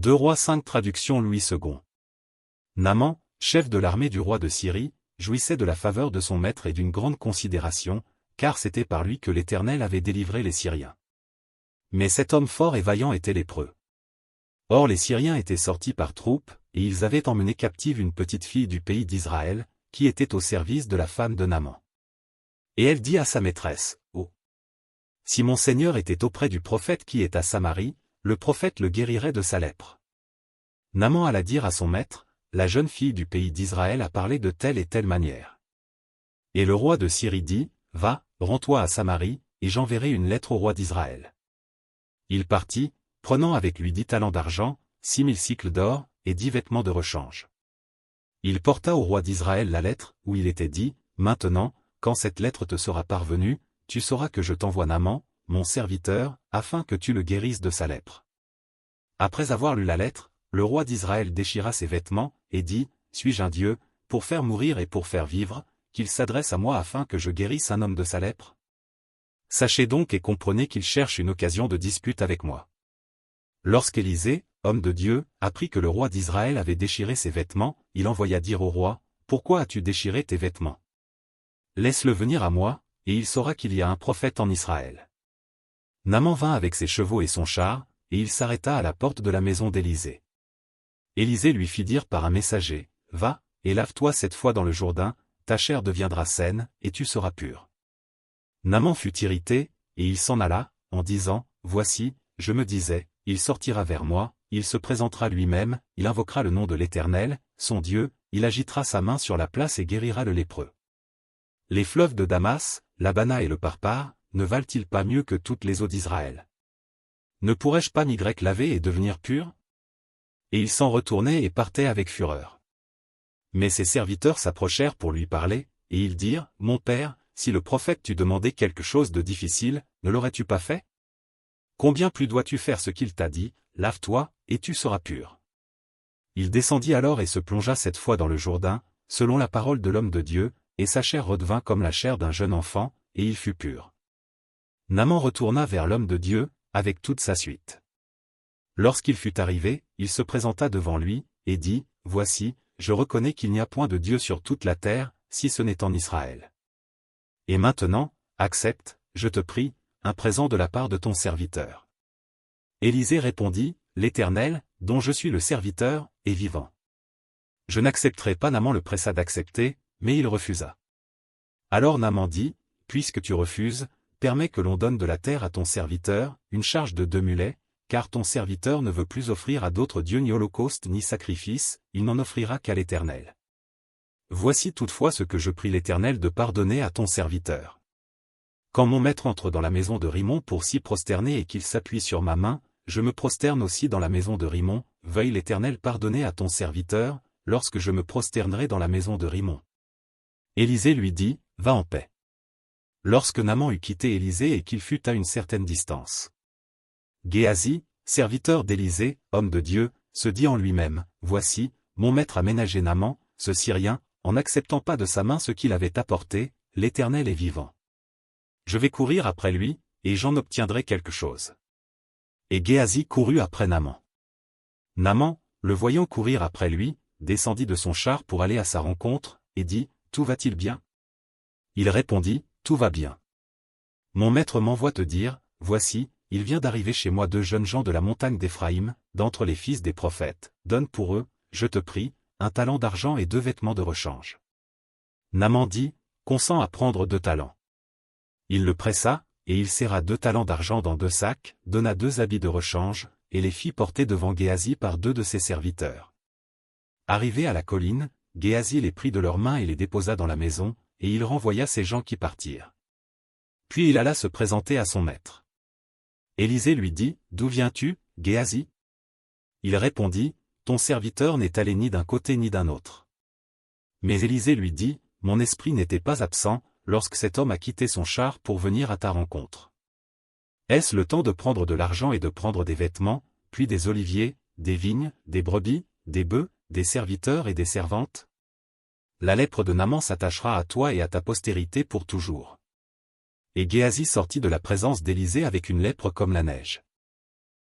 2 Rois 5 Traduction Louis II. Naaman, chef de l'armée du roi de Syrie, jouissait de la faveur de son maître et d'une grande considération, car c'était par lui que l'Éternel avait délivré les Syriens. Mais cet homme fort et vaillant était lépreux. Or les Syriens étaient sortis par troupes, et ils avaient emmené captive une petite fille du pays d'Israël, qui était au service de la femme de Naaman. Et elle dit à sa maîtresse, « Oh, si mon Seigneur était auprès du prophète qui est à Samarie, le prophète le guérirait de sa lèpre. » Naaman alla dire à son maître, « La jeune fille du pays d'Israël a parlé de telle et telle manière. » Et le roi de Syrie dit, « Va, rends-toi à Samarie, et j'enverrai une lettre au roi d'Israël. » Il partit, prenant avec lui 10 talents d'argent, 6000 cycles d'or, et 10 vêtements de rechange. Il porta au roi d'Israël la lettre, où il était dit, « Maintenant, quand cette lettre te sera parvenue, tu sauras que je t'envoie Naaman, mon serviteur, afin que tu le guérisses de sa lèpre. » Après avoir lu la lettre, le roi d'Israël déchira ses vêtements, et dit, « Suis-je un Dieu, pour faire mourir et pour faire vivre, qu'il s'adresse à moi afin que je guérisse un homme de sa lèpre? Sachez donc et comprenez qu'il cherche une occasion de dispute avec moi. » Lorsqu'Élisée, homme de Dieu, apprit que le roi d'Israël avait déchiré ses vêtements, il envoya dire au roi, « Pourquoi as-tu déchiré tes vêtements? Laisse-le venir à moi, et il saura qu'il y a un prophète en Israël. » Naaman vint avec ses chevaux et son char, et il s'arrêta à la porte de la maison d'Élisée. Élisée lui fit dire par un messager, « Va, et lave-toi 7 fois dans le Jourdain, ta chair deviendra saine, et tu seras pur. » Naaman fut irrité, et il s'en alla, en disant, « Voici, je me disais, il sortira vers moi, il se présentera lui-même, il invoquera le nom de l'Éternel, son Dieu, il agitera sa main sur la place et guérira le lépreux. Les fleuves de Damas, l'Abana et le Parpar, ne valent-ils pas mieux que toutes les eaux d'Israël? Ne pourrais-je pas m'y laver et devenir pur? » Et il s'en retournait et partait avec fureur. Mais ses serviteurs s'approchèrent pour lui parler, et ils dirent, « Mon père, si le prophète t'eût demandé quelque chose de difficile, ne l'aurais-tu pas fait? Combien plus dois-tu faire ce qu'il t'a dit, lave-toi, et tu seras pur. » Il descendit alors et se plongea 7 fois dans le Jourdain, selon la parole de l'homme de Dieu, et sa chair redevint comme la chair d'un jeune enfant, et il fut pur. Naaman retourna vers l'homme de Dieu, avec toute sa suite. Lorsqu'il fut arrivé, il se présenta devant lui, et dit, « Voici, je reconnais qu'il n'y a point de Dieu sur toute la terre, si ce n'est en Israël. Et maintenant, accepte, je te prie, un présent de la part de ton serviteur. » Élisée répondit, « L'Éternel, dont je suis le serviteur, est vivant. Je n'accepterai pas. » Naaman le pressa d'accepter, mais il refusa. Alors Naaman dit, « Puisque tu refuses, permets que l'on donne de la terre à ton serviteur, une charge de 2 mulets, car ton serviteur ne veut plus offrir à d'autres dieux ni holocauste ni sacrifice, il n'en offrira qu'à l'Éternel. Voici toutefois ce que je prie l'Éternel de pardonner à ton serviteur. Quand mon maître entre dans la maison de Rimon pour s'y prosterner et qu'il s'appuie sur ma main, je me prosterne aussi dans la maison de Rimon, veuille l'Éternel pardonner à ton serviteur, lorsque je me prosternerai dans la maison de Rimon. » Élisée lui dit, « Va en paix. » Lorsque Naaman eut quitté Élisée et qu'il fut à une certaine distance, Géasi, serviteur d'Élisée, homme de Dieu, se dit en lui-même, « Voici, mon maître a ménagé Naaman, ce Syrien, en n'acceptant pas de sa main ce qu'il avait apporté, l'Éternel est vivant. Je vais courir après lui, et j'en obtiendrai quelque chose. » Et Géasi courut après Naaman. Naaman, le voyant courir après lui, descendit de son char pour aller à sa rencontre, et dit, « Tout va-t-il bien? » Il répondit, « Tout va bien. Mon maître m'envoie te dire, voici, il vient d'arriver chez moi 2 jeunes gens de la montagne d'Éphraïm, d'entre les fils des prophètes, donne pour eux, je te prie, 1 talent d'argent et 2 vêtements de rechange. » Naaman dit, « Consens à prendre 2 talents. » Il le pressa, et il serra 2 talents d'argent dans 2 sacs, donna 2 habits de rechange, et les fit porter devant Géasi par 2 de ses serviteurs. Arrivé à la colline, Géasi les prit de leurs mains et les déposa dans la maison, et il renvoya ces gens qui partirent. Puis il alla se présenter à son maître. Élisée lui dit, « D'où viens-tu, Géasi? » Il répondit, « Ton serviteur n'est allé ni d'un côté ni d'un autre. » Mais Élisée lui dit, « Mon esprit n'était pas absent, lorsque cet homme a quitté son char pour venir à ta rencontre. Est-ce le temps de prendre de l'argent et de prendre des vêtements, puis des oliviers, des vignes, des brebis, des bœufs, des serviteurs et des servantes? La lèpre de Naaman s'attachera à toi et à ta postérité pour toujours. » Et Géasi sortit de la présence d'Élisée avec une lèpre comme la neige.